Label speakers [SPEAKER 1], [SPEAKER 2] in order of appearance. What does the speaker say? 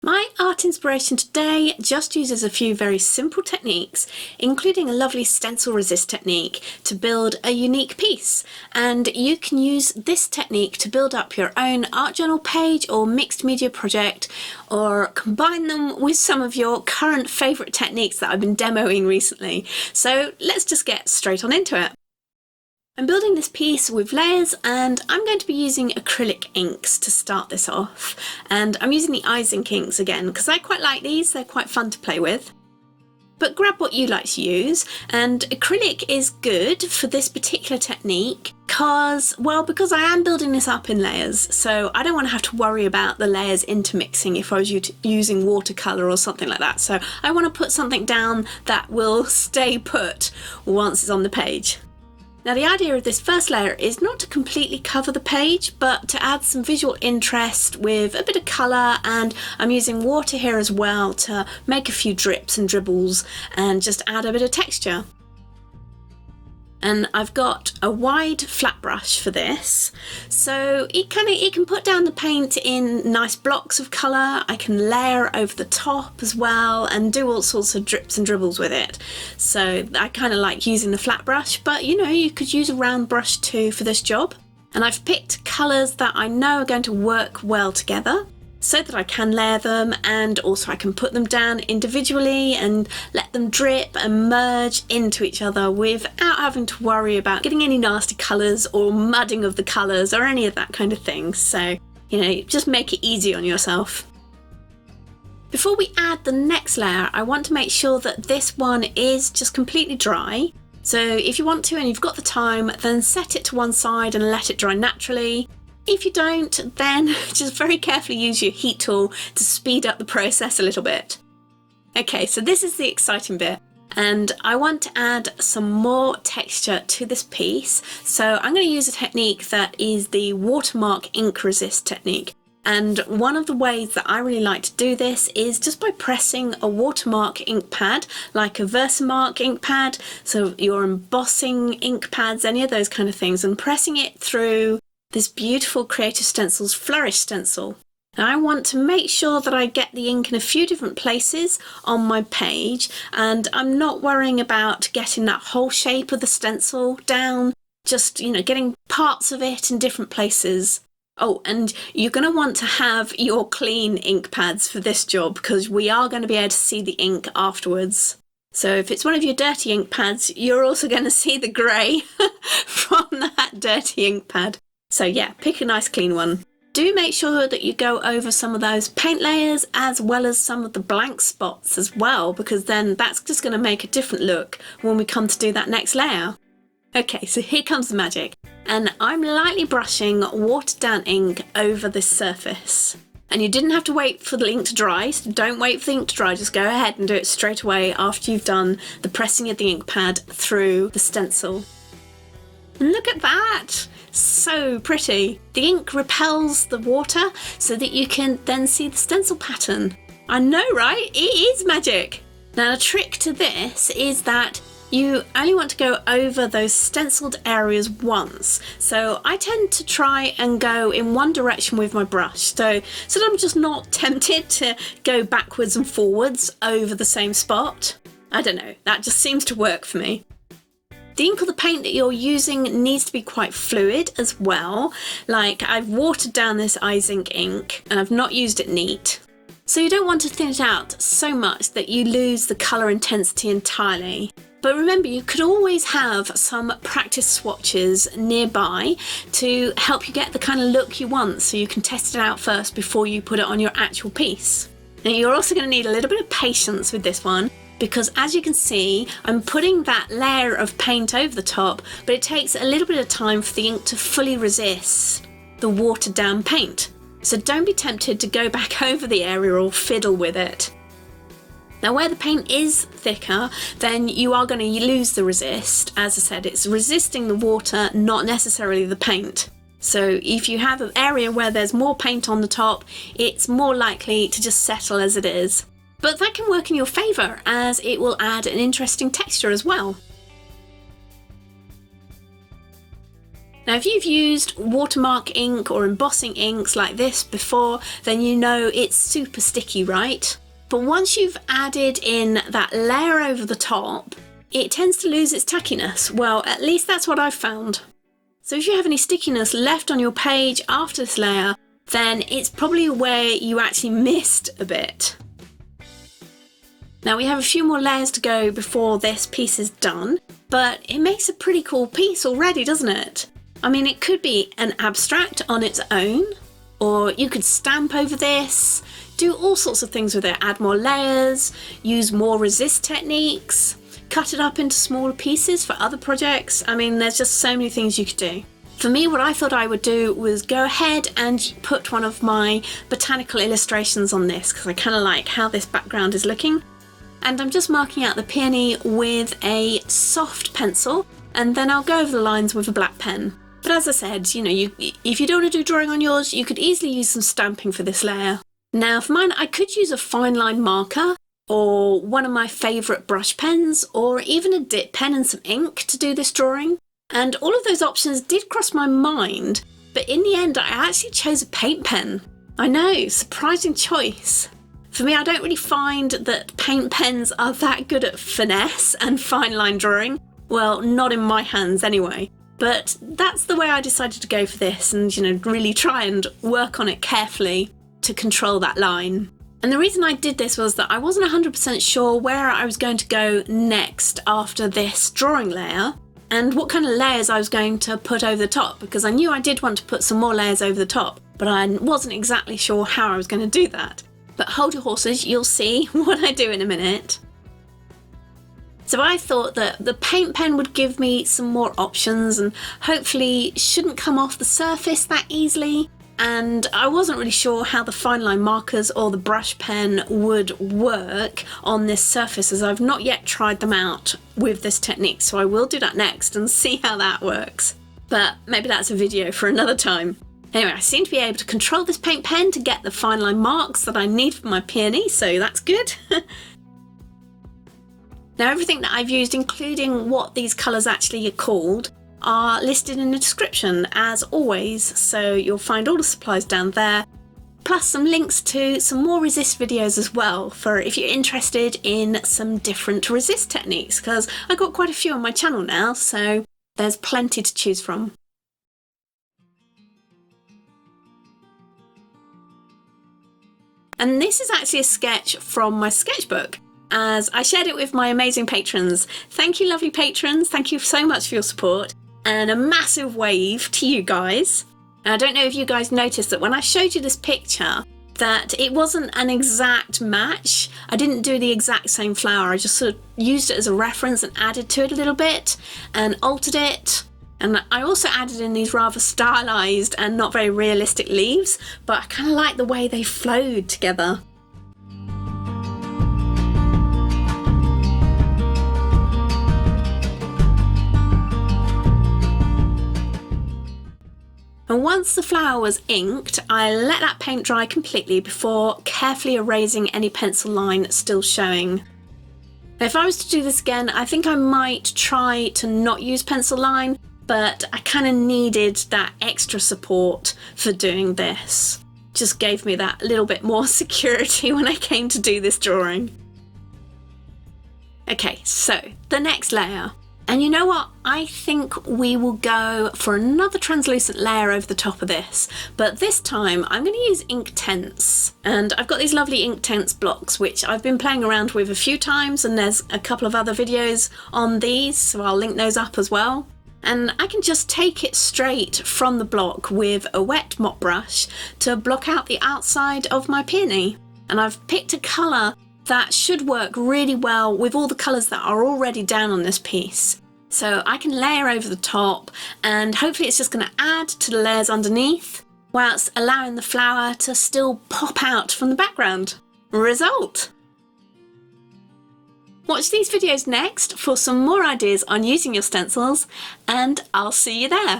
[SPEAKER 1] My art inspiration today just uses a few very simple techniques, including a lovely stencil resist technique to build a unique piece. And you can use this technique to build up your own art journal page or mixed media project, or combine them with some of your current favourite techniques that I've been demoing recently. So let's just get straight on into it. I'm building this piece with layers and I'm going to be using acrylic inks to start this off, and I'm using the Izink inks again because I quite like these, they're quite fun to play with. But grab what you like to use, and acrylic is good for this particular technique because I am building this up in layers, so I don't want to have to worry about the layers intermixing if I was using watercolour or something like that. So I want to put something down that will stay put once it's on the page. Now the idea of this first layer is not to completely cover the page, but to add some visual interest with a bit of colour, and I'm using water here as well to make a few drips and dribbles and just add a bit of texture. And I've got a wide flat brush for this, so it can put down the paint in nice blocks of colour. I can layer over the top as well and do all sorts of drips and dribbles with it. So I kind of like using the flat brush, but you could use a round brush too for this job. And I've picked colours that I know are going to work well together, so that I can layer them, and also I can put them down individually and let them drip and merge into each other without having to worry about getting any nasty colours or mudding of the colours or any of that kind of thing. So, just make it easy on yourself. Before we add the next layer, I want to make sure that this one is just completely dry. So if you want to and you've got the time, then set it to one side and let it dry naturally. If you don't, then just very carefully use your heat tool to speed up the process a little bit. Okay, so this is the exciting bit, and I want to add some more texture to this piece. So I'm going to use a technique that is the Watermark Ink Resist Technique. And one of the ways that I really like to do this is just by pressing a watermark ink pad, like a VersaMark ink pad, so your embossing ink pads, any of those kind of things, and pressing it through this beautiful Creative Stencils Flourish stencil. Now I want to make sure that I get the ink in a few different places on my page, and I'm not worrying about getting that whole shape of the stencil down, just getting parts of it in different places. Oh, and you're going to want to have your clean ink pads for this job because we are going to be able to see the ink afterwards. So if it's one of your dirty ink pads, you're also going to see the grey from that dirty ink pad. So yeah, pick a nice clean one. Do make sure that you go over some of those paint layers as well as some of the blank spots as well, because then that's just going to make a different look when we come to do that next layer. Okay, so here comes the magic. And I'm lightly brushing watered down ink over this surface. And you didn't have to wait for the ink to dry, so don't wait for the ink to dry, just go ahead and do it straight away after you've done the pressing of the ink pad through the stencil. And look at that! So pretty. The ink repels the water so that you can then see the stencil pattern. I know, right? It is magic. Now the trick to this is that you only want to go over those stenciled areas once. So I tend to try and go in one direction with my brush, so that I'm just not tempted to go backwards and forwards over the same spot. I don't know, that just seems to work for me. The ink or the paint that you're using needs to be quite fluid as well. Like, I've watered down this Izink ink and I've not used it neat. So you don't want to thin it out so much that you lose the colour intensity entirely. But remember, you could always have some practice swatches nearby to help you get the kind of look you want, so you can test it out first before you put it on your actual piece. Now you're also going to need a little bit of patience with this one, because as you can see, I'm putting that layer of paint over the top, but it takes a little bit of time for the ink to fully resist the watered down paint. So don't be tempted to go back over the area or fiddle with it. Now where the paint is thicker, then you are going to lose the resist. As I said, it's resisting the water, not necessarily the paint. So if you have an area where there's more paint on the top, it's more likely to just settle as it is. But that can work in your favour, as it will add an interesting texture as well. Now if you've used Watermark ink or embossing inks like this before, then you know it's super sticky, right? But once you've added in that layer over the top, it tends to lose its tackiness. Well, at least that's what I've found. So if you have any stickiness left on your page after this layer, then it's probably where you actually missed a bit. Now we have a few more layers to go before this piece is done, but it makes a pretty cool piece already, doesn't it? I mean, it could be an abstract on its own, or you could stamp over this, do all sorts of things with it, add more layers, use more resist techniques, cut it up into smaller pieces for other projects. I mean, there's just so many things you could do. For me, what I thought I would do was go ahead and put one of my botanical illustrations on this, because I kind of like how this background is looking. And I'm just marking out the peony with a soft pencil, and then I'll go over the lines with a black pen. But as I said, you know, if you don't want to do drawing on yours, you could easily use some stamping for this layer. Now for mine, I could use a fine line marker, or one of my favourite brush pens, or even a dip pen and some ink to do this drawing. And all of those options did cross my mind, but in the end I actually chose a paint pen. I know, surprising choice. For me, I don't really find that paint pens are that good at finesse and fine line drawing. Well, not in my hands anyway. But that's the way I decided to go for this, and you know, really try and work on it carefully to control that line. And the reason I did this was that I wasn't 100% sure where I was going to go next after this drawing layer, and what kind of layers I was going to put over the top, because I knew I did want to put some more layers over the top, but I wasn't exactly sure how I was going to do that. But hold your horses, you'll see what I do in a minute. So I thought that the paint pen would give me some more options and hopefully shouldn't come off the surface that easily. And I wasn't really sure how the fine line markers or the brush pen would work on this surface, as I've not yet tried them out with this technique. So I will do that next and see how that works. But maybe that's a video for another time. Anyway, I seem to be able to control this paint pen to get the fine line marks that I need for my peony, so that's good. Now everything that I've used, including what these colours actually are called, are listed in the description as always, so you'll find all the supplies down there, plus some links to some more resist videos as well, for if you're interested in some different resist techniques, because I've got quite a few on my channel now, so there's plenty to choose from. And this is actually a sketch from my sketchbook, as I shared it with my amazing patrons. Thank you, lovely patrons. Thank you so much for your support, and a massive wave to you guys. And I don't know if you guys noticed that when I showed you this picture, that it wasn't an exact match. I didn't do the exact same flower. I just sort of used it as a reference and added to it a little bit and altered it. And I also added in these rather stylized and not very realistic leaves, but I kind of like the way they flowed together. And once the flower was inked, I let that paint dry completely before carefully erasing any pencil line still showing. Now, if I was to do this again, I think I might try to not use pencil line, but I kind of needed that extra support for doing this. Just gave me that little bit more security when I came to do this drawing. Okay, so the next layer. And you know what? I think we will go for another translucent layer over the top of this, but this time I'm going to use Inktense. And I've got these lovely Inktense blocks, which I've been playing around with a few times, and there's a couple of other videos on these, so I'll link those up as well. And I can just take it straight from the block with a wet mop brush to block out the outside of my peony. And I've picked a colour that should work really well with all the colours that are already down on this piece. So I can layer over the top, and hopefully it's just going to add to the layers underneath, whilst allowing the flower to still pop out from the background. Result! Watch these videos next for some more ideas on using your stencils, and I'll see you there.